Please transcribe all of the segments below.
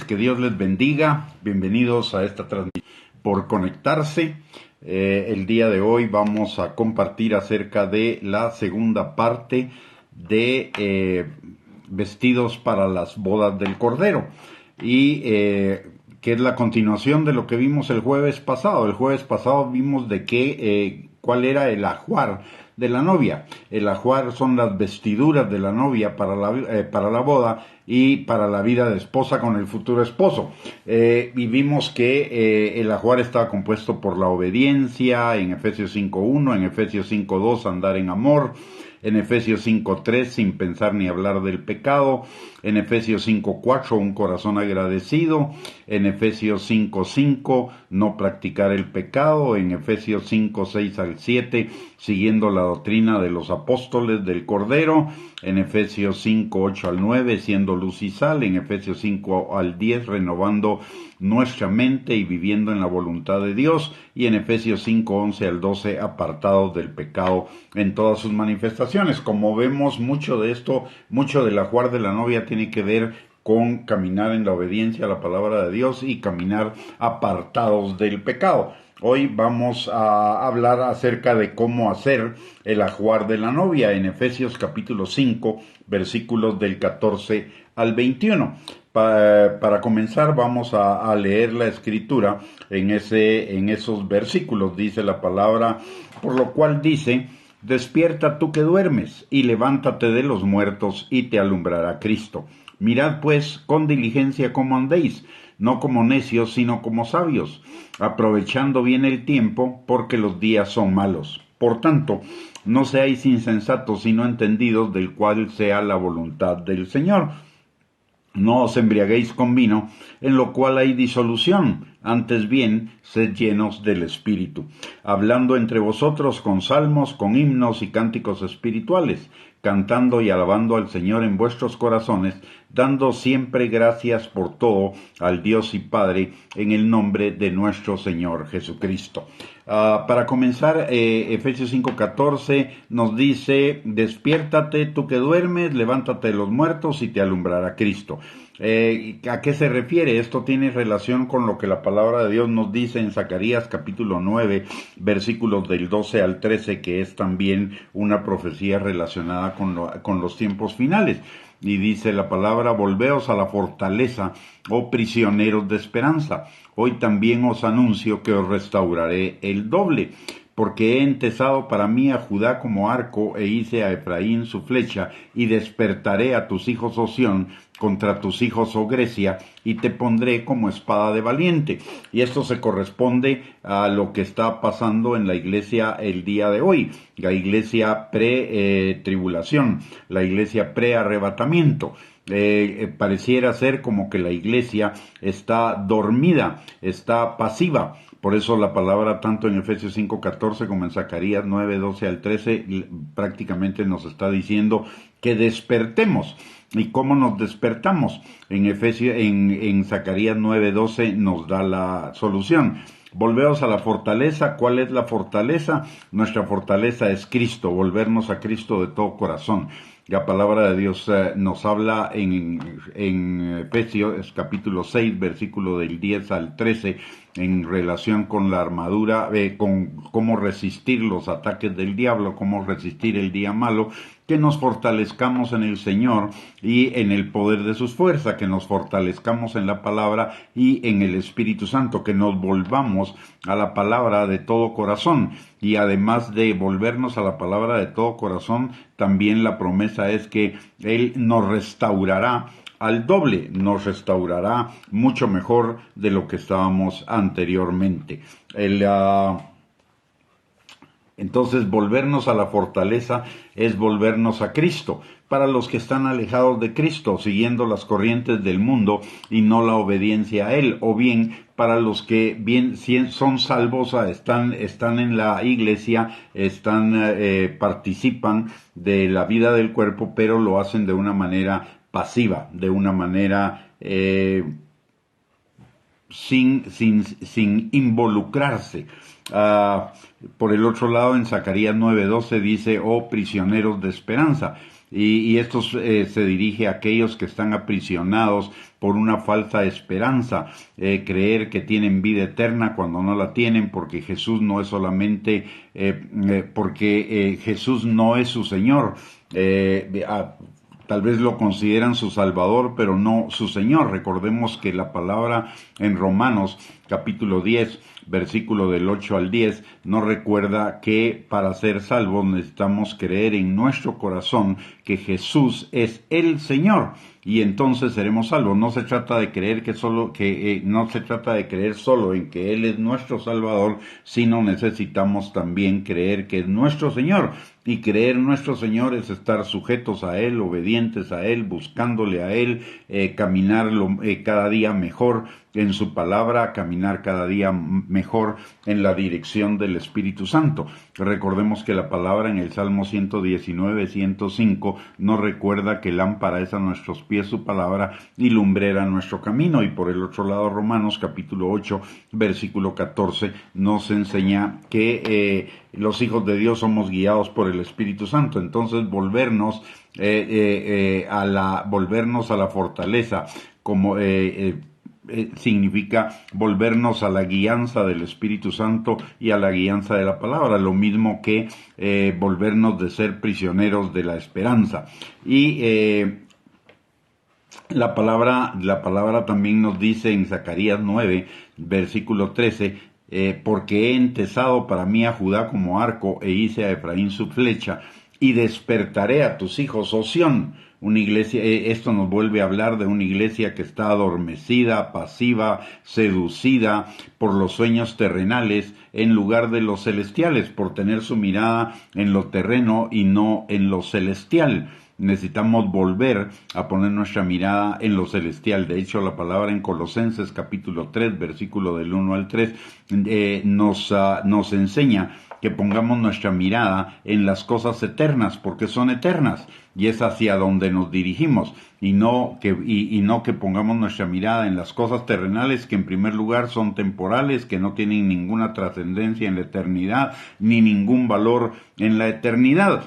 que Dios les bendiga. Bienvenidos a esta transmisión por conectarse. El día de hoy vamos a compartir acerca de la segunda parte de vestidos para las bodas del Cordero. Y que es la continuación de lo que vimos el jueves pasado. El jueves pasado vimos de cuál era el ajuar de la novia. El ajuar son las vestiduras de la novia para la boda y para la vida de esposa con el futuro esposo. Y vimos que el ajuar estaba compuesto por la obediencia, en Efesios 5.1, en Efesios 5.2, andar en amor, en Efesios 5.3, sin pensar ni hablar del pecado, en Efesios 5.4, un corazón agradecido, en Efesios 5.5, no practicar el pecado, en Efesios 5.6 al 7, siguiendo la doctrina de los apóstoles del Cordero, en Efesios 5.8 al 9, siendo luz y sal, en Efesios 5 al 10, renovando nuestra mente y viviendo en la voluntad de Dios, y en Efesios 5.11 al 12, apartados del pecado en todas sus manifestaciones. Como vemos, mucho del ajuar de la novia tiene que ver con caminar en la obediencia a la palabra de Dios y caminar apartados del pecado. Hoy vamos a hablar acerca de cómo hacer el ajuar de la novia en Efesios capítulo 5, versículos del 14 al 21. Para comenzar vamos a leer la escritura en esos versículos. Dice la palabra, por lo cual dice: despierta tú que duermes, y levántate de los muertos, y te alumbrará Cristo. Mirad pues con diligencia cómo andéis, no como necios, sino como sabios, aprovechando bien el tiempo, porque los días son malos. Por tanto, no seáis insensatos, sino entendidos del cual sea la voluntad del Señor. No os embriaguéis con vino, en lo cual hay disolución, antes bien, sed llenos del Espíritu, hablando entre vosotros con salmos, con himnos y cánticos espirituales, cantando y alabando al Señor en vuestros corazones, dando siempre gracias por todo al Dios y Padre, en el nombre de nuestro Señor Jesucristo. Para comenzar, Efesios 5.14 nos dice: despiértate tú que duermes, levántate de los muertos y te alumbrará Cristo. ¿A qué se refiere? Esto tiene relación con lo que la palabra de Dios nos dice en Zacarías capítulo 9, versículos del 12 al 13, que es también una profecía relacionada con los tiempos finales. Y dice la palabra: volveos a la fortaleza, oh prisioneros de esperanza. Hoy también os anuncio que os restauraré el doble, porque he entesado para mí a Judá como arco, e hice a Efraín su flecha, y despertaré a tus hijos, oh Sión, contra tus hijos, oh Grecia, y te pondré como espada de valiente. Y esto se corresponde a lo que está pasando en la iglesia el día de hoy, la iglesia pre-tribulación, la iglesia pre-arrebatamiento. Pareciera ser como que la iglesia está dormida, está pasiva. Por eso la palabra, tanto en Efesios 5.14 como en Zacarías 9.12 al 13, prácticamente nos está diciendo que despertemos. ¿Y cómo nos despertamos? En Zacarías 9.12 nos da la solución. Volveos a la fortaleza. ¿Cuál es la fortaleza? Nuestra fortaleza es Cristo, volvernos a Cristo de todo corazón. La palabra de Dios nos habla en Efesios capítulo 6, versículo del 10 al 13, en relación con la armadura, con cómo resistir los ataques del diablo, cómo resistir el día malo, que nos fortalezcamos en el Señor y en el poder de sus fuerzas, que nos fortalezcamos en la palabra y en el Espíritu Santo, que nos volvamos a la palabra de todo corazón. Y además de volvernos a la palabra de todo corazón, también la promesa es que Él nos restaurará al doble, nos restaurará mucho mejor de lo que estábamos anteriormente. Entonces, volvernos a la fortaleza es volvernos a Cristo. Para los que están alejados de Cristo, siguiendo las corrientes del mundo y no la obediencia a Él, o bien para los que bien son salvos, están en la iglesia, participan de la vida del cuerpo, pero lo hacen de una manera pasiva, de una manera sin involucrarse. Por el otro lado, en Zacarías 9.12 dice: oh prisioneros de esperanza. y esto se dirige a aquellos que están aprisionados por una falsa esperanza, creer que tienen vida eterna cuando no la tienen, porque Jesús no es solamente, porque Jesús no es su Señor. Tal vez lo consideran su Salvador, pero no su Señor. Recordemos que la palabra en Romanos capítulo 10, versículo del 8 al 10, nos recuerda que para ser salvos necesitamos creer en nuestro corazón que Jesús es el Señor, y entonces seremos salvos. No se trata de creer no se trata de creer solo en que Él es nuestro Salvador, sino necesitamos también creer que es nuestro Señor. Y creer nuestro Señor es estar sujetos a Él, obedientes a Él, buscándole a Él, caminar cada día mejor en su palabra, caminar cada día mejor en la dirección del Espíritu Santo. Recordemos que la palabra en el Salmo 119, 105 nos recuerda que lámpara es a nuestros pies su palabra y lumbrera nuestro camino. Y por el otro lado, Romanos capítulo 8, versículo 14 nos enseña que los hijos de Dios somos guiados por el Espíritu Santo. Entonces volvernos a la fortaleza, como significa volvernos a la guianza del Espíritu Santo y a la guianza de la palabra, lo mismo que volvernos de ser prisioneros de la esperanza. Y la palabra también nos dice en Zacarías 9, versículo 13, porque he entesado para mí a Judá como arco e hice a Efraín su flecha, y despertaré a tus hijos, oh Sión. Una iglesia, esto nos vuelve a hablar de una iglesia que está adormecida, pasiva, seducida por los sueños terrenales en lugar de los celestiales, por tener su mirada en lo terreno y no en lo celestial. Necesitamos volver a poner nuestra mirada en lo celestial. De hecho, la palabra en Colosenses capítulo 3, versículo del 1 al 3, nos enseña que pongamos nuestra mirada en las cosas eternas, porque son eternas, y es hacia donde nos dirigimos, y no que pongamos nuestra mirada en las cosas terrenales, que en primer lugar son temporales, que no tienen ninguna trascendencia en la eternidad, ni ningún valor en la eternidad.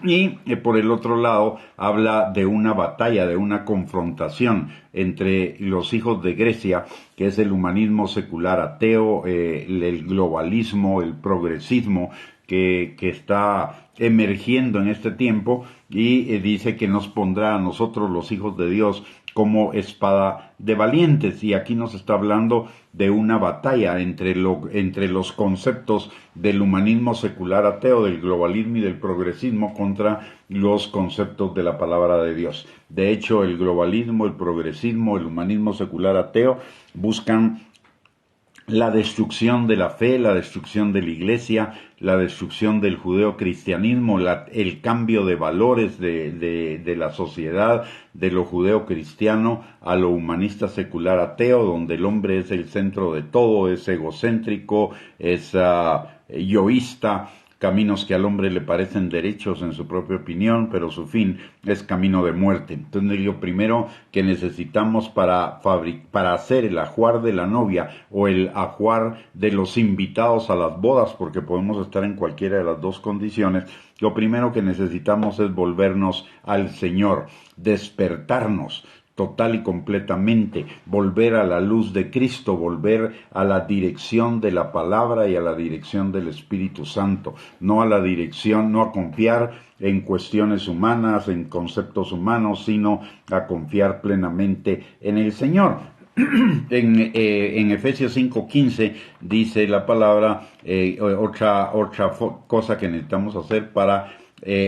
Y por el otro lado habla de una batalla, de una confrontación entre los hijos de Grecia, que es el humanismo secular ateo, el globalismo, el progresismo que está emergiendo en este tiempo, y dice que nos pondrá a nosotros los hijos de Dios como espada de valientes. Y aquí nos está hablando de una batalla entre los conceptos del humanismo secular ateo, del globalismo y del progresismo contra los conceptos de la palabra de Dios. De hecho, el globalismo, el progresismo, el humanismo secular ateo buscan la destrucción de la fe, la destrucción de la iglesia, la destrucción del judeocristianismo, el cambio de valores de la sociedad, de lo judeocristiano a lo humanista secular ateo, donde el hombre es el centro de todo, es egocéntrico, es yoísta, caminos que al hombre le parecen derechos en su propia opinión, pero su fin es camino de muerte. Entonces, lo primero que necesitamos para hacer el ajuar de la novia o el ajuar de los invitados a las bodas, porque podemos estar en cualquiera de las dos condiciones, lo primero que necesitamos es volvernos al Señor, despertarnos total y completamente, volver a la luz de Cristo, volver a la dirección de la palabra y a la dirección del Espíritu Santo, no a confiar en cuestiones humanas, en conceptos humanos, sino a confiar plenamente en el Señor. En Efesios 5:15 dice la palabra, otra cosa que necesitamos hacer para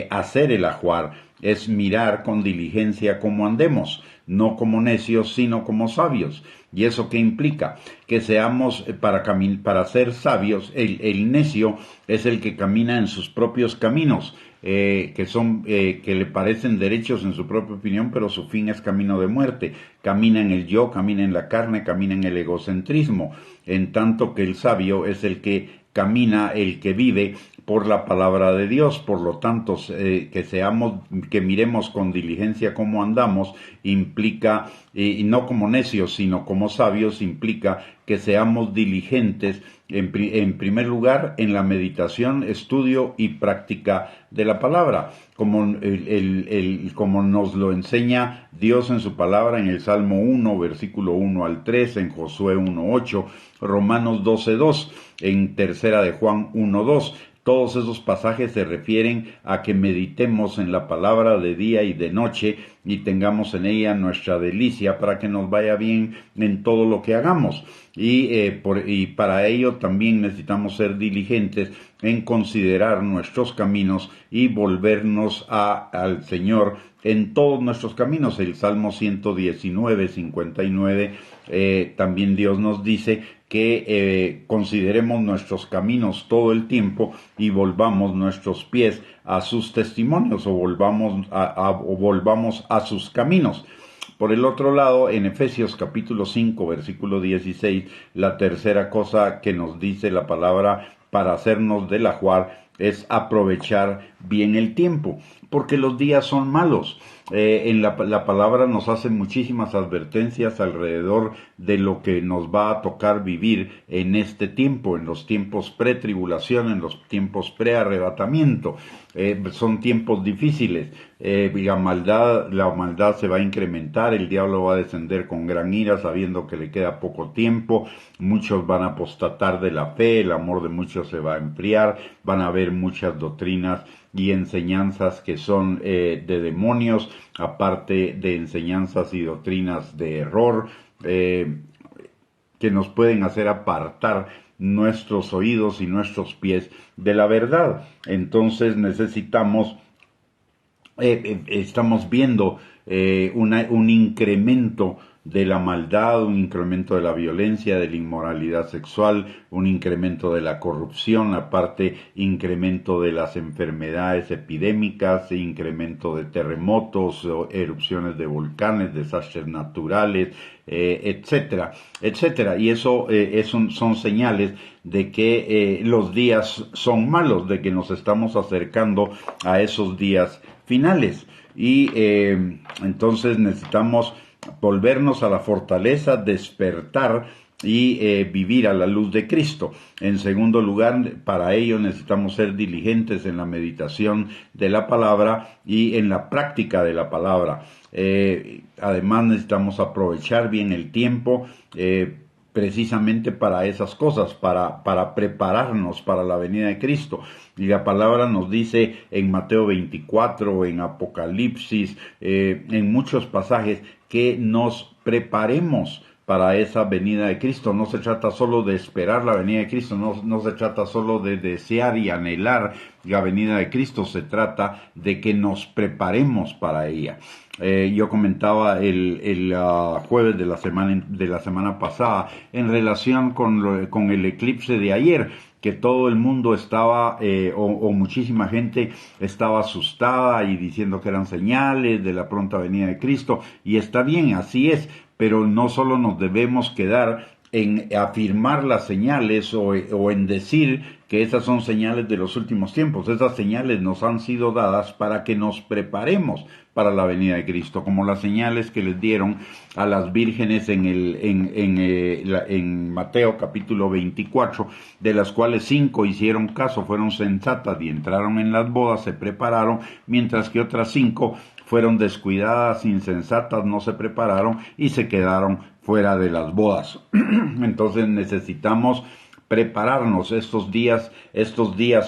hacer el ajuar es mirar con diligencia cómo andemos, no como necios, sino como sabios. ¿Y eso qué implica? Que seamos, para ser sabios, el necio es el que camina en sus propios caminos, que le parecen derechos en su propia opinión, pero su fin es camino de muerte. Camina en el yo, camina en la carne, camina en el egocentrismo, en tanto que el sabio es el que camina, el que vive por la palabra de Dios. Por lo tanto, que miremos con diligencia cómo andamos, implica, y no como necios, sino como sabios, implica que seamos diligentes, en primer lugar, en la meditación, estudio y práctica de la palabra. como nos lo enseña Dios en su palabra en el Salmo 1, versículo 1 al 3, en Josué 1:8, Romanos 12:2, en tercera de Juan 1:2. Todos esos pasajes se refieren a que meditemos en la palabra de día y de noche y tengamos en ella nuestra delicia para que nos vaya bien en todo lo que hagamos. Y para ello también necesitamos ser diligentes en considerar nuestros caminos y volvernos al Señor en todos nuestros caminos. El Salmo 119:59, también Dios nos dice que consideremos nuestros caminos todo el tiempo y volvamos nuestros pies a sus testimonios o volvamos a sus caminos. Por el otro lado, en Efesios capítulo 5, versículo 16, la tercera cosa que nos dice la palabra para hacernos del ajuar es aprovechar bien el tiempo, porque los días son malos. En la palabra nos hace muchísimas advertencias alrededor de lo que nos va a tocar vivir en este tiempo, en los tiempos pre-tribulación, en los tiempos pre-arrebatamiento. Son tiempos difíciles. La maldad se va a incrementar, el diablo va a descender con gran ira sabiendo que le queda poco tiempo, muchos van a apostatar de la fe, el amor de muchos se va a enfriar, van a haber muchas doctrinas y enseñanzas que son de demonios, aparte de enseñanzas y doctrinas de error, que nos pueden hacer apartar nuestros oídos y nuestros pies de la verdad. Entonces estamos viendo un incremento de la maldad, un incremento de la violencia, de la inmoralidad sexual, un incremento de la corrupción, aparte incremento de las enfermedades epidémicas, incremento de terremotos, erupciones de volcanes, desastres naturales, etcétera, etcétera. Y eso son señales de que los días son malos, de que nos estamos acercando a esos días finales. Y entonces necesitamos volvernos a la fortaleza, despertar y vivir a la luz de Cristo. En segundo lugar, para ello necesitamos ser diligentes en la meditación de la palabra y en la práctica de la palabra. Además necesitamos aprovechar bien el tiempo, precisamente para esas cosas, para prepararnos para la venida de Cristo. Y la palabra nos dice en Mateo 24, en Apocalipsis, en muchos pasajes, que nos preparemos para esa venida de Cristo. No se trata solo de esperar la venida de Cristo, no se trata solo de desear y anhelar la venida de Cristo, se trata de que nos preparemos para ella. Yo comentaba el jueves de la semana pasada en relación con el eclipse de ayer, que todo el mundo estaba, o muchísima gente estaba asustada y diciendo que eran señales de la pronta venida de Cristo, y está bien, así es, pero no solo nos debemos quedar en afirmar las señales o en decir que esas son señales de los últimos tiempos. Esas señales nos han sido dadas para que nos preparemos para la venida de Cristo, como las señales que les dieron a las vírgenes en Mateo capítulo 24, de las cuales 5 hicieron caso, fueron sensatas y entraron en las bodas, se prepararon, mientras que otras 5 fueron descuidadas, insensatas, no se prepararon y se quedaron fuera de las bodas. Entonces necesitamos prepararnos. Estos días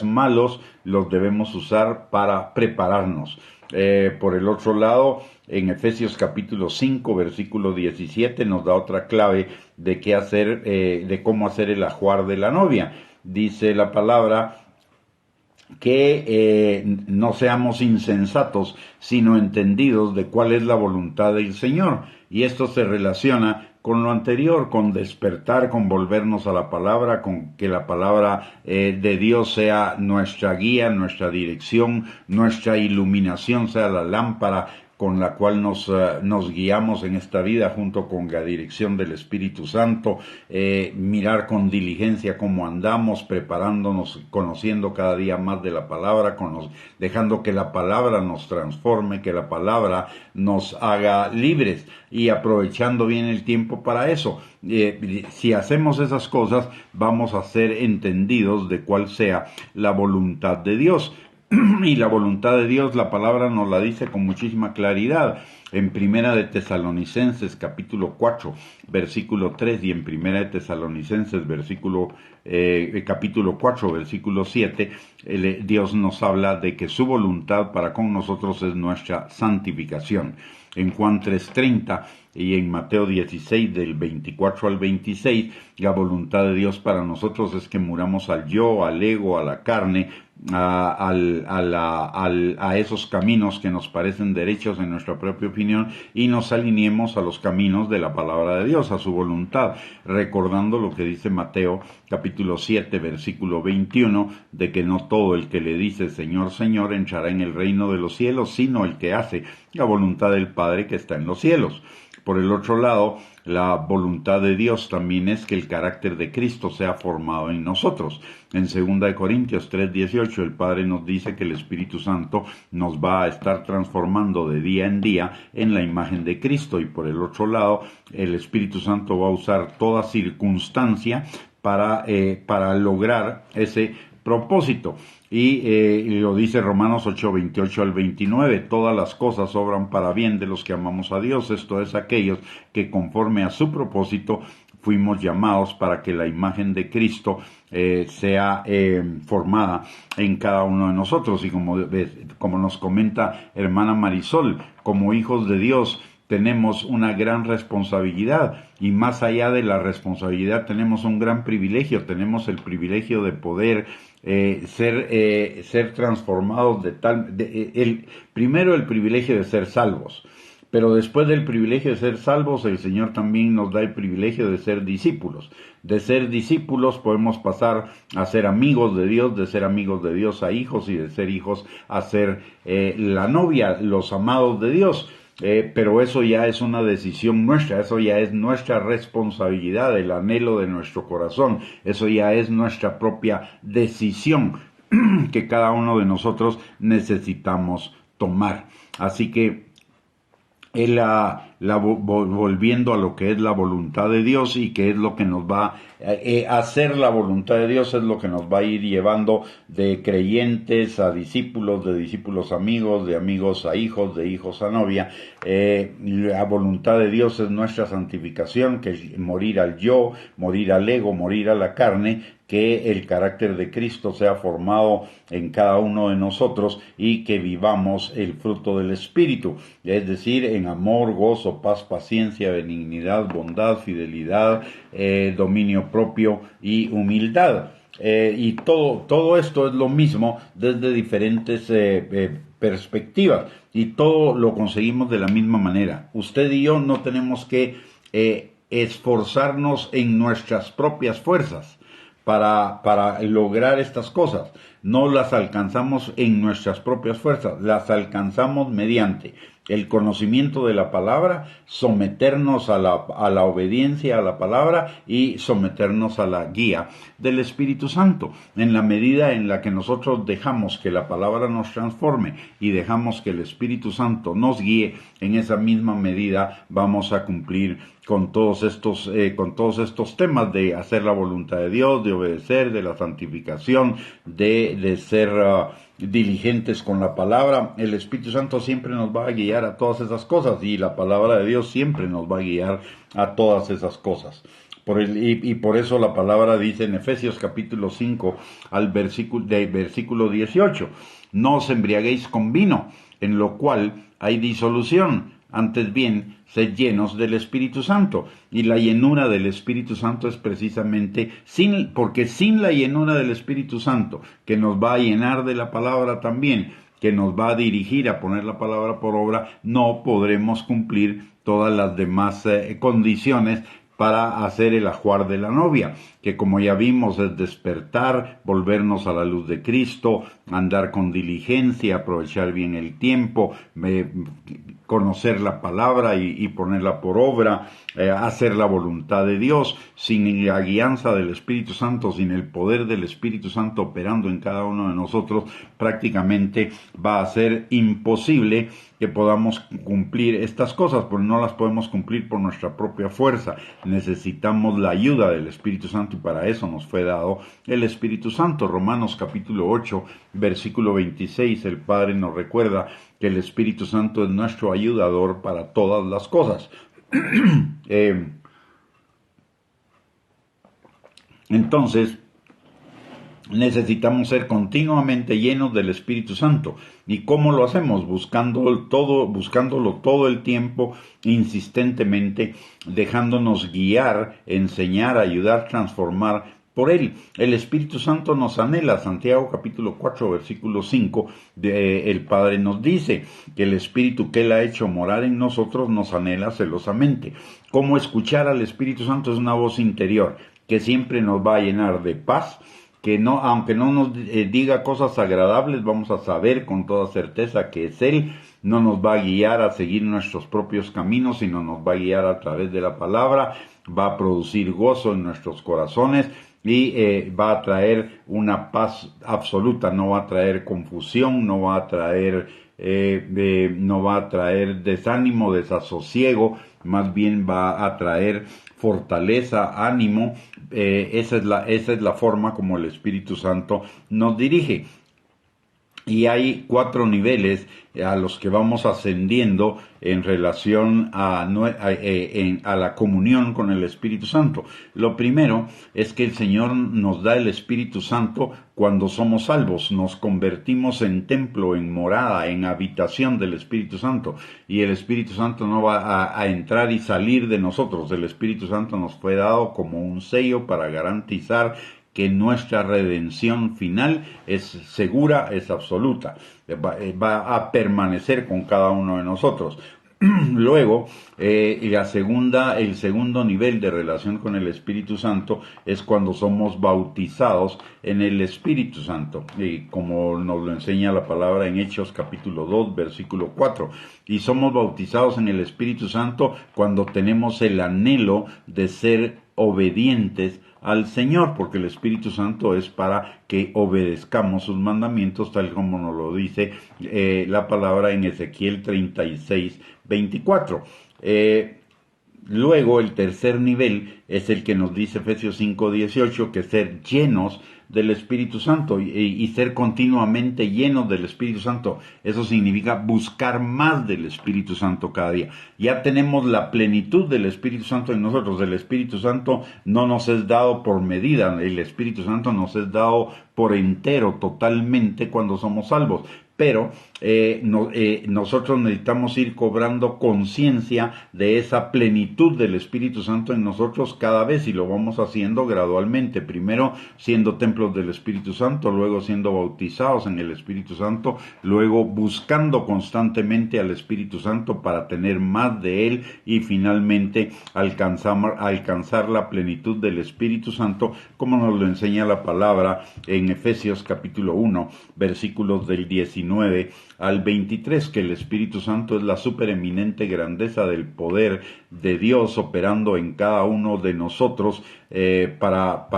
malos los debemos usar para prepararnos. Por el otro lado, en Efesios capítulo 5, versículo 17, nos da otra clave de qué hacer, de cómo hacer el ajuar de la novia. Dice la palabra que no seamos insensatos, sino entendidos de cuál es la voluntad del Señor. Y esto se relaciona con lo anterior, con despertar, con volvernos a la palabra, con que la palabra de Dios sea nuestra guía, nuestra dirección, nuestra iluminación, sea la lámpara con la cual nos guiamos en esta vida junto con la dirección del Espíritu Santo, mirar con diligencia cómo andamos, preparándonos, conociendo cada día más de la palabra, dejando que la palabra nos transforme, que la palabra nos haga libres y aprovechando bien el tiempo para eso. Si hacemos esas cosas, vamos a ser entendidos de cuál sea la voluntad de Dios. Y la voluntad de Dios, la palabra nos la dice con muchísima claridad. En Primera de Tesalonicenses, capítulo 4, versículo 3, y en Primera de Tesalonicenses, capítulo 4, versículo 7, Dios nos habla de que su voluntad para con nosotros es nuestra santificación. En Juan 3:30 y en Mateo 16, del 24 al 26, la voluntad de Dios para nosotros es que muramos al yo, al ego, a la carne, a esos caminos que nos parecen derechos en nuestra propia opinión, y nos alineemos a los caminos de la palabra de Dios, a su voluntad, recordando lo que dice Mateo capítulo 7, versículo 21, de que no todo el que le dice Señor, Señor entrará en el reino de los cielos, sino el que hace la voluntad del Padre que está en los cielos. Por el otro lado, la voluntad de Dios también es que el carácter de Cristo sea formado en nosotros. En 2 Corintios 3:18 el Padre nos dice que el Espíritu Santo nos va a estar transformando de día en día en la imagen de Cristo, y por el otro lado, el Espíritu Santo va a usar toda circunstancia para lograr ese propósito. Y lo dice Romanos 8:28 al 29, todas las cosas obran para bien de los que amamos a Dios, esto es, aquellos que conforme a su propósito fuimos llamados para que la imagen de Cristo sea formada en cada uno de nosotros. Y como nos comenta hermana Marisol, como hijos de Dios tenemos una gran responsabilidad, y más allá de la responsabilidad tenemos un gran privilegio. Tenemos el privilegio de poder ser transformados primero el privilegio de ser salvos, pero después del privilegio de ser salvos, el Señor también nos da el privilegio de ser discípulos. De ser discípulos podemos pasar a ser amigos de Dios, de ser amigos de Dios a hijos, y de ser hijos a ser la novia, los amados de Dios. Pero eso ya es una decisión nuestra, eso ya es nuestra responsabilidad, el anhelo de nuestro corazón, eso ya es nuestra propia decisión que cada uno de nosotros necesitamos tomar. Así que volviendo a lo que es la voluntad de Dios, y que es lo que nos va a hacer la voluntad de Dios, es lo que nos va a ir llevando de creyentes a discípulos, de discípulos a amigos, de amigos a hijos, de hijos a novia. La voluntad de Dios es nuestra santificación, que es morir al yo, morir al ego, morir a la carne, que el carácter de Cristo sea formado en cada uno de nosotros y que vivamos el fruto del Espíritu, es decir, en amor, gozo, paz, paciencia, benignidad, bondad, fidelidad, dominio propio y humildad. Y todo esto es lo mismo desde diferentes perspectivas, y todo lo conseguimos de la misma manera. Usted y yo no tenemos que esforzarnos en nuestras propias fuerzas para lograr estas cosas. No las alcanzamos en nuestras propias fuerzas, las alcanzamos mediante el conocimiento de la palabra, someternos a la obediencia a la palabra y someternos a la guía del Espíritu Santo. En la medida en la que nosotros dejamos que la palabra nos transforme y dejamos que el Espíritu Santo nos guíe, en esa misma medida vamos a cumplir con todos estos temas de hacer la voluntad de Dios, de obedecer, de la santificación, de ser diligentes con la palabra. El Espíritu Santo siempre nos va a guiar a todas esas cosas, y la palabra de Dios siempre nos va a guiar a todas esas cosas. Por eso la palabra dice en Efesios capítulo 5 versículo 18, no os embriaguéis con vino, en lo cual hay disolución, antes bien, sed llenos del Espíritu Santo. Y la llenura del Espíritu Santo es precisamente porque sin la llenura del Espíritu Santo, que nos va a llenar de la palabra también, que nos va a dirigir a poner la palabra por obra, no podremos cumplir todas las demás condiciones para hacer el ajuar de la novia, que como ya vimos es despertar, volvernos a la luz de Cristo, andar con diligencia, aprovechar bien el tiempo, conocer la palabra y ponerla por obra, hacer la voluntad de Dios. Sin la guianza del Espíritu Santo, sin el poder del Espíritu Santo operando en cada uno de nosotros, prácticamente va a ser imposible que podamos cumplir estas cosas, porque no las podemos cumplir por nuestra propia fuerza. Necesitamos la ayuda del Espíritu Santo y para eso nos fue dado el Espíritu Santo. Romanos capítulo 8, versículo 26, el Padre nos recuerda que el Espíritu Santo es nuestro ayudador para todas las cosas. Entonces, necesitamos ser continuamente llenos del Espíritu Santo. ¿Y cómo lo hacemos? Buscándolo todo el tiempo, insistentemente, dejándonos guiar, enseñar, ayudar, transformar por Él. El Espíritu Santo nos anhela. Santiago capítulo 4, versículo 5, el Padre nos dice que el Espíritu que Él ha hecho morar en nosotros nos anhela celosamente. ¿Cómo escuchar al Espíritu Santo? Es una voz interior que siempre nos va a llenar de paz, que no, aunque no nos diga cosas agradables, vamos a saber con toda certeza que es Él. No nos va a guiar a seguir nuestros propios caminos, sino nos va a guiar a través de la palabra, va a producir gozo en nuestros corazones y va a traer una paz absoluta, no va a traer confusión, no va a traer desánimo, desasosiego, más bien va a traer fortaleza, ánimo. Esa es la forma como el Espíritu Santo nos dirige. Y hay 4 niveles a los que vamos ascendiendo en relación a la comunión con el Espíritu Santo. Lo primero es que el Señor nos da el Espíritu Santo cuando somos salvos. Nos convertimos en templo, en morada, en habitación del Espíritu Santo. Y el Espíritu Santo no va a entrar y salir de nosotros. El Espíritu Santo nos fue dado como un sello para garantizar que nuestra redención final es segura, es absoluta, va a permanecer con cada uno de nosotros. Luego, el segundo nivel de relación con el Espíritu Santo es cuando somos bautizados en el Espíritu Santo, y como nos lo enseña la palabra en Hechos capítulo 2, versículo 4. Y somos bautizados en el Espíritu Santo cuando tenemos el anhelo de ser obedientes al Señor, porque el Espíritu Santo es para que obedezcamos sus mandamientos, tal como nos lo dice la palabra en Ezequiel 36, 24. Luego, el tercer nivel es el que nos dice Efesios 5, 18, que ser llenos del Espíritu Santo y ser continuamente llenos del Espíritu Santo. Eso significa buscar más del Espíritu Santo cada día. Ya tenemos la plenitud del Espíritu Santo en nosotros. El Espíritu Santo no nos es dado por medida. El Espíritu Santo nos es dado por entero, totalmente, cuando somos salvos. Pero nosotros necesitamos ir cobrando conciencia de esa plenitud del Espíritu Santo en nosotros cada vez, y lo vamos haciendo gradualmente. Primero siendo templos del Espíritu Santo, luego siendo bautizados en el Espíritu Santo, luego buscando constantemente al Espíritu Santo para tener más de Él y finalmente alcanzar la plenitud del Espíritu Santo, como nos lo enseña la palabra en Efesios capítulo 1, versículos del 19 al 23, que el Espíritu Santo es la supereminente grandeza del poder de Dios operando en cada uno de nosotros para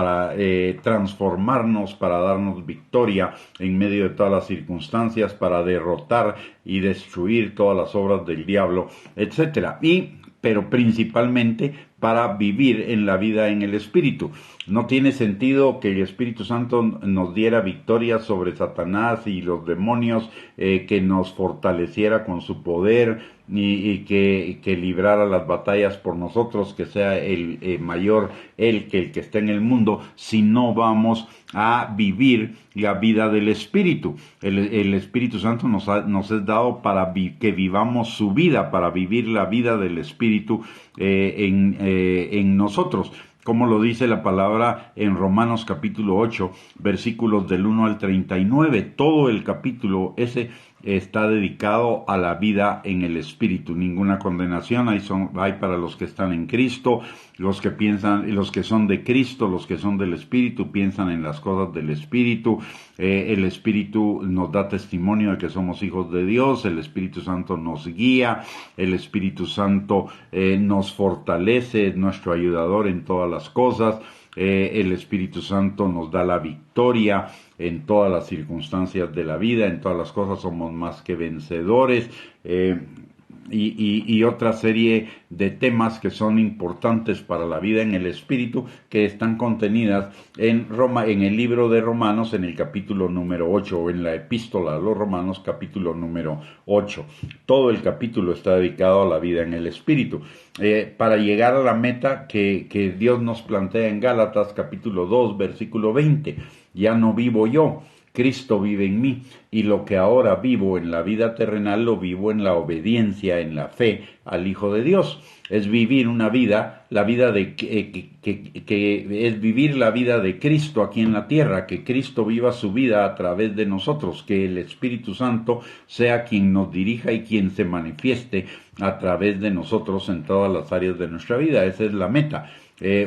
transformarnos, para darnos victoria en medio de todas las circunstancias, para derrotar y destruir todas las obras del diablo, etcétera. Pero principalmente para vivir en la vida en el Espíritu. No tiene sentido que el Espíritu Santo nos diera victoria sobre Satanás y los demonios, que nos fortaleciera con su poder y que librara las batallas por nosotros, que sea el mayor Él que el que está en el mundo, si no vamos a vivir la vida del Espíritu. El Espíritu Santo nos es dado para que vivamos su vida, para vivir la vida del Espíritu en nosotros, como lo dice la palabra en Romanos capítulo 8, versículos del 1 al 39. Todo el capítulo ese está dedicado a la vida en el Espíritu. Ninguna condenación hay para los que están en Cristo, los que piensan, los que son de Cristo, los que son del Espíritu, piensan en las cosas del Espíritu. El Espíritu nos da testimonio de que somos hijos de Dios, el Espíritu Santo nos guía, el Espíritu Santo nos fortalece, es nuestro ayudador en todas las cosas. El Espíritu Santo nos da la victoria en todas las circunstancias de la vida, en todas las cosas somos más que vencedores. Y otra serie de temas que son importantes para la vida en el Espíritu, que están contenidas en el libro de Romanos, en el capítulo número 8, o en la epístola a los Romanos, capítulo número 8. Todo el capítulo está dedicado a la vida en el Espíritu. Para llegar a la meta que Dios nos plantea en Gálatas, capítulo 2, versículo 20. Ya no vivo yo, Cristo vive en mí, y lo que ahora vivo en la vida terrenal lo vivo en la obediencia, en la fe al Hijo de Dios. Es vivir una vida, la vida de que es vivir la vida de Cristo aquí en la tierra, que Cristo viva su vida a través de nosotros, que el Espíritu Santo sea quien nos dirija y quien se manifieste a través de nosotros en todas las áreas de nuestra vida. Esa es la meta.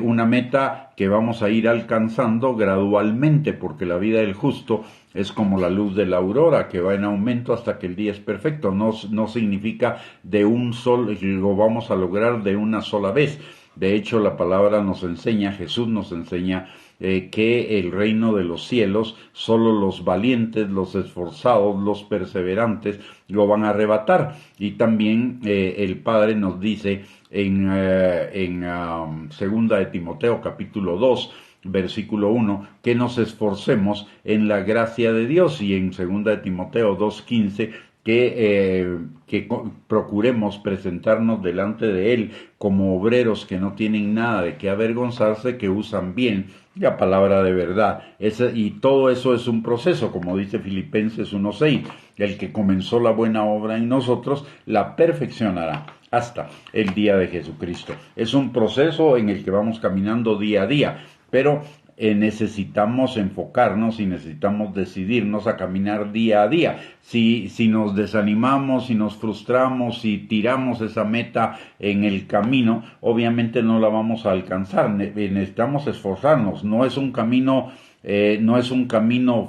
Una meta que vamos a ir alcanzando gradualmente, porque la vida del justo es como la luz de la aurora, que va en aumento hasta que el día es perfecto. No significa lo vamos a lograr de una sola vez. De hecho, la palabra nos enseña, Jesús nos enseña que el reino de los cielos, solo los valientes, los esforzados, los perseverantes lo van a arrebatar. Y también el Padre nos dice en segunda de Timoteo capítulo 2, versículo 1, que nos esforcemos en la gracia de Dios, y en segunda de Timoteo 2:15 que procuremos presentarnos delante de Él como obreros que no tienen nada de qué avergonzarse, que usan bien la palabra de verdad. Y todo eso es un proceso, como dice Filipenses 1:6. El que comenzó la buena obra en nosotros la perfeccionará hasta el día de Jesucristo. Es un proceso en el que vamos caminando día a día, pero necesitamos enfocarnos y necesitamos decidirnos a caminar día a día. Si nos desanimamos, si nos frustramos, si tiramos esa meta en el camino, obviamente no la vamos a alcanzar. Necesitamos esforzarnos. No es un camino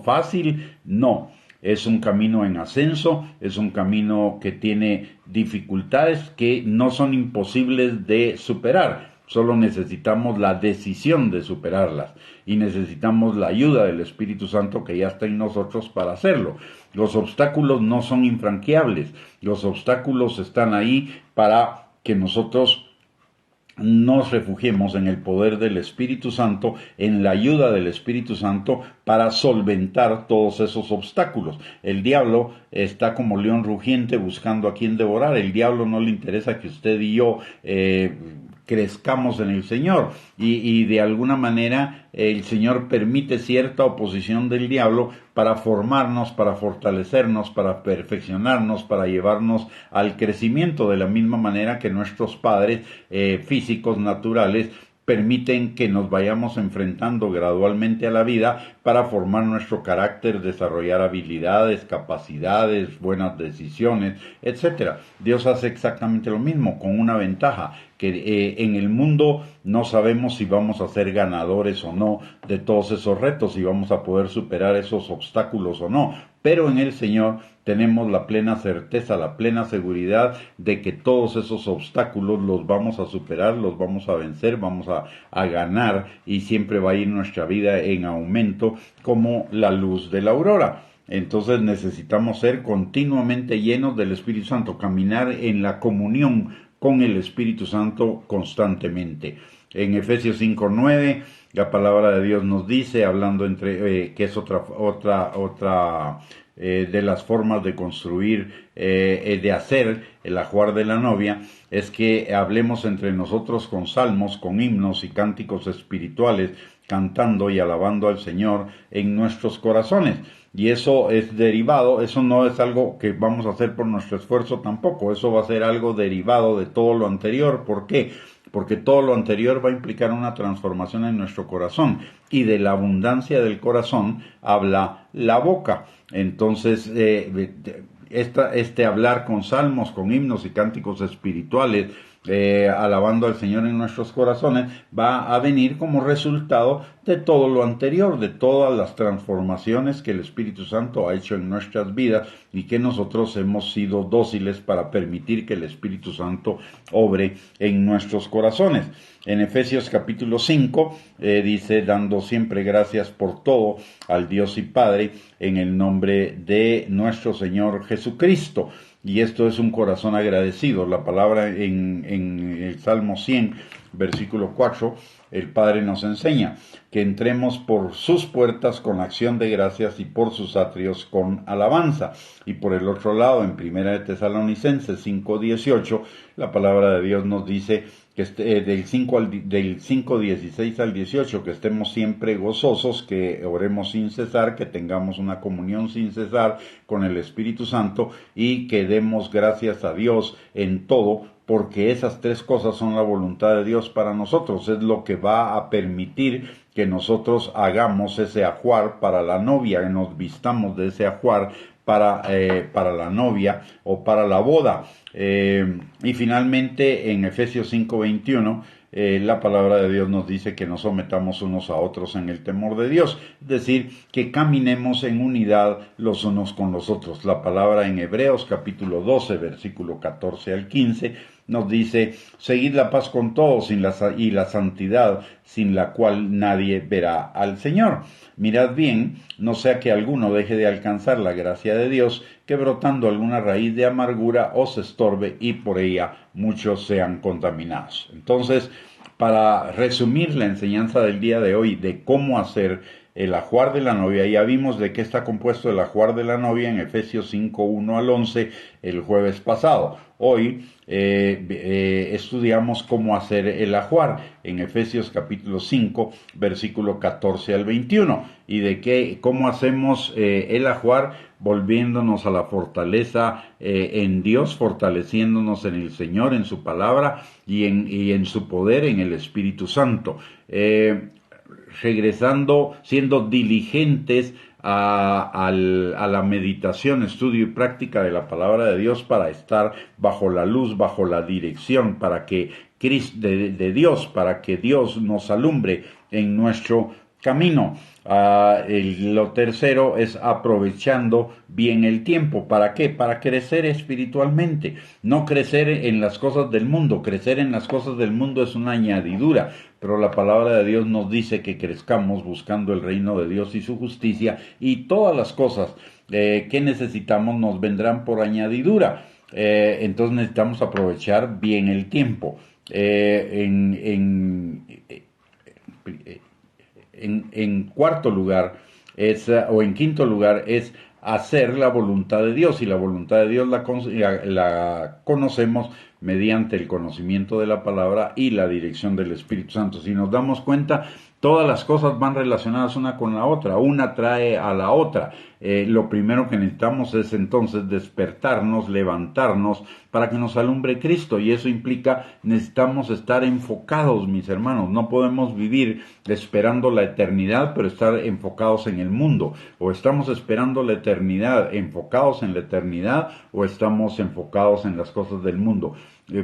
fácil, no. Es un camino en ascenso, es un camino que tiene dificultades que no son imposibles de superar. Solo necesitamos la decisión de superarlas y necesitamos la ayuda del Espíritu Santo que ya está en nosotros para hacerlo. Los obstáculos no son infranqueables, los obstáculos están ahí para que nosotros nos refugiemos en el poder del Espíritu Santo, en la ayuda del Espíritu Santo para solventar todos esos obstáculos. El diablo está como león rugiente buscando a quien devorar. El diablo no le interesa que usted y yo crezcamos en el Señor, y de alguna manera el Señor permite cierta oposición del diablo para formarnos, para fortalecernos, para perfeccionarnos, para llevarnos al crecimiento, de la misma manera que nuestros padres físicos naturales permiten que nos vayamos enfrentando gradualmente a la vida para formar nuestro carácter, desarrollar habilidades, capacidades, buenas decisiones, etcétera. Dios hace exactamente lo mismo, con una ventaja, que en el mundo no sabemos si vamos a ser ganadores o no de todos esos retos, si vamos a poder superar esos obstáculos o no, pero en el Señor tenemos la plena certeza, la plena seguridad de que todos esos obstáculos los vamos a superar, los vamos a vencer, vamos a ganar, y siempre va a ir nuestra vida en aumento como la luz de la aurora. Entonces necesitamos ser continuamente llenos del Espíritu Santo, caminar en la comunión con el Espíritu Santo constantemente. En Efesios 5:9 la palabra de Dios nos dice, hablando que es otra de las formas de construir, de hacer el ajuar de la novia, es que hablemos entre nosotros con salmos, con himnos y cánticos espirituales, cantando y alabando al Señor en nuestros corazones. Y eso es derivado, eso no es algo que vamos a hacer por nuestro esfuerzo tampoco, eso va a ser algo derivado de todo lo anterior. ¿Por qué? Porque todo lo anterior va a implicar una transformación en nuestro corazón, y de la abundancia del corazón habla la boca. Entonces, este hablar con salmos, con himnos y cánticos espirituales, alabando al Señor en nuestros corazones, va a venir como resultado de todo lo anterior, de todas las transformaciones que el Espíritu Santo ha hecho en nuestras vidas y que nosotros hemos sido dóciles para permitir que el Espíritu Santo obre en nuestros corazones. En Efesios capítulo 5 dice, dando siempre gracias por todo al Dios y Padre en el nombre de nuestro Señor Jesucristo. Y esto es un corazón agradecido. La palabra en el Salmo 100, versículo 4, el Padre nos enseña que entremos por sus puertas con acción de gracias y por sus atrios con alabanza. Y por el otro lado, en Primera de Tesalonicenses 5:18, la palabra de Dios nos dice que del 5:16 al 18, que estemos siempre gozosos, que oremos sin cesar, que tengamos una comunión sin cesar con el Espíritu Santo y que demos gracias a Dios en todo, porque esas tres cosas son la voluntad de Dios para nosotros, es lo que va a permitir que nosotros hagamos ese ajuar para la novia, que nos vistamos de ese ajuar para la novia o para la boda. Y finalmente en Efesios 5:21 la palabra de Dios nos dice que nos sometamos unos a otros en el temor de Dios, es decir, que caminemos en unidad los unos con los otros. La palabra en Hebreos capítulo 12, versículo 14 al 15, nos dice, seguid la paz con todos y la santidad, sin la cual nadie verá al Señor. Mirad bien, no sea que alguno deje de alcanzar la gracia de Dios, que brotando alguna raíz de amargura os estorbe y por ella muchos sean contaminados. Entonces, para resumir la enseñanza del día de hoy de cómo hacer el ajuar de la novia, ya vimos de qué está compuesto el ajuar de la novia en Efesios 5:1 al 11 el jueves pasado. Hoy estudiamos cómo hacer el ajuar en Efesios capítulo 5 versículo 14 al 21 y de cómo hacemos el ajuar volviéndonos a la fortaleza en Dios, fortaleciéndonos en el Señor, en su palabra y en su poder, en el Espíritu Santo. Regresando, siendo diligentes a la meditación, estudio y práctica de la palabra de Dios para estar bajo la luz, bajo la dirección, para que de Dios, para que Dios nos alumbre en nuestro camino. Lo tercero es aprovechando bien el tiempo. ¿Para qué? Para crecer espiritualmente. No crecer en las cosas del mundo. Crecer en las cosas del mundo es una añadidura. Pero la palabra de Dios nos dice que crezcamos buscando el reino de Dios y su justicia. Y todas las cosas que necesitamos nos vendrán por añadidura. Entonces necesitamos aprovechar bien el tiempo. En cuarto lugar o en quinto lugar es hacer la voluntad de Dios, y la voluntad de Dios la conocemos mediante el conocimiento de la palabra y la dirección del Espíritu Santo. Si nos damos cuenta, todas las cosas van relacionadas una con la otra, una trae a la otra. Lo primero que necesitamos es entonces despertarnos, levantarnos para que nos alumbre Cristo, y eso implica necesitamos estar enfocados, mis hermanos. No podemos vivir esperando la eternidad pero estar enfocados en el mundo, o estamos esperando la eternidad enfocados en la eternidad, o estamos enfocados en las cosas del mundo.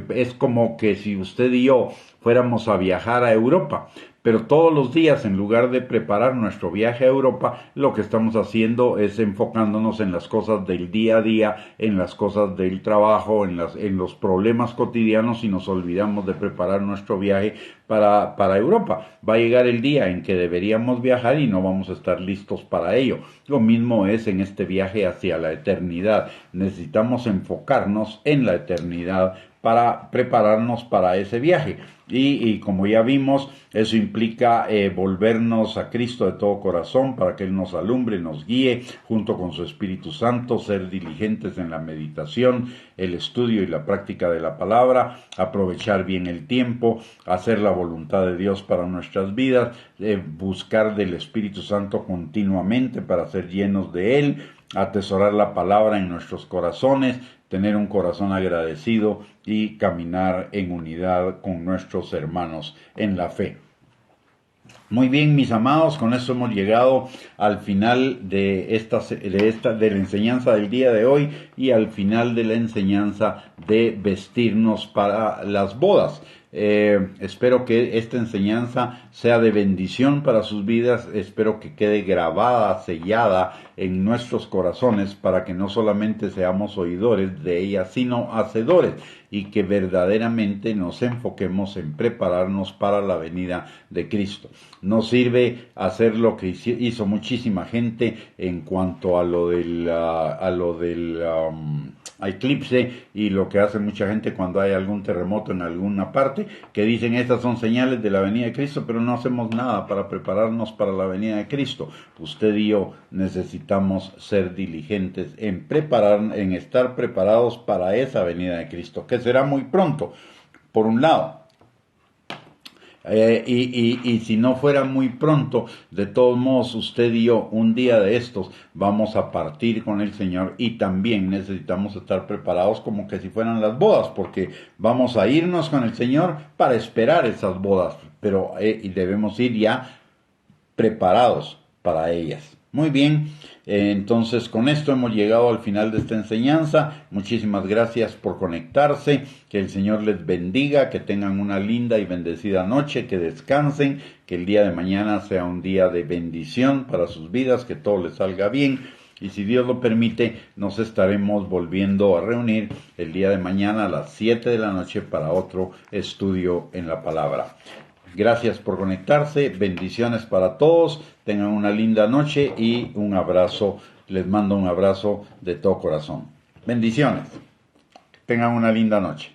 Es como que si usted y yo fuéramos a viajar a Europa, pero todos los días, en lugar de preparar nuestro viaje a Europa, lo que estamos haciendo es enfocándonos en las cosas del día a día, en las cosas del trabajo, en los problemas cotidianos, y nos olvidamos de preparar nuestro viaje para Europa. Va a llegar el día en que deberíamos viajar y no vamos a estar listos para ello. Lo mismo es en este viaje hacia la eternidad. Necesitamos enfocarnos en la eternidad para prepararnos para ese viaje. Y como ya vimos, eso implica volvernos a Cristo de todo corazón para que Él nos alumbre, nos guíe junto con su Espíritu Santo, ser diligentes en la meditación, el estudio y la práctica de la palabra, aprovechar bien el tiempo, hacer la voluntad de Dios para nuestras vidas, buscar del Espíritu Santo continuamente para ser llenos de Él, atesorar la palabra en nuestros corazones, tener un corazón agradecido y caminar en unidad con nuestros hermanos en la fe. Muy bien, mis amados, con esto hemos llegado al final de la enseñanza del día de hoy y al final de la enseñanza de vestirnos para las bodas. Espero que esta enseñanza sea de bendición para sus vidas, espero que quede grabada, sellada en nuestros corazones para que no solamente seamos oidores de ella, sino hacedores, y que verdaderamente nos enfoquemos en prepararnos para la venida de Cristo. No sirve hacer lo que hizo muchísima gente en cuanto a lo del eclipse, y lo que hace mucha gente cuando hay algún terremoto en alguna parte, que dicen estas son señales de la venida de Cristo, pero no hacemos nada para prepararnos para la venida de Cristo. Usted y yo necesitamos ser diligentes en estar preparados para esa venida de Cristo, que será muy pronto, por un lado. Y si no fuera muy pronto, de todos modos, usted y yo, un día de estos, vamos a partir con el Señor, y también necesitamos estar preparados como que si fueran las bodas, porque vamos a irnos con el Señor para esperar esas bodas, pero y debemos ir ya preparados para ellas. Muy bien, entonces con esto hemos llegado al final de esta enseñanza. Muchísimas gracias por conectarse, que el Señor les bendiga, que tengan una linda y bendecida noche, que descansen, que el día de mañana sea un día de bendición para sus vidas, que todo les salga bien. Y si Dios lo permite, nos estaremos volviendo a reunir el día de mañana a las 7 de la noche para otro estudio en la palabra. Gracias por conectarse, bendiciones para todos, tengan una linda noche y un abrazo, les mando un abrazo de todo corazón. Bendiciones, tengan una linda noche.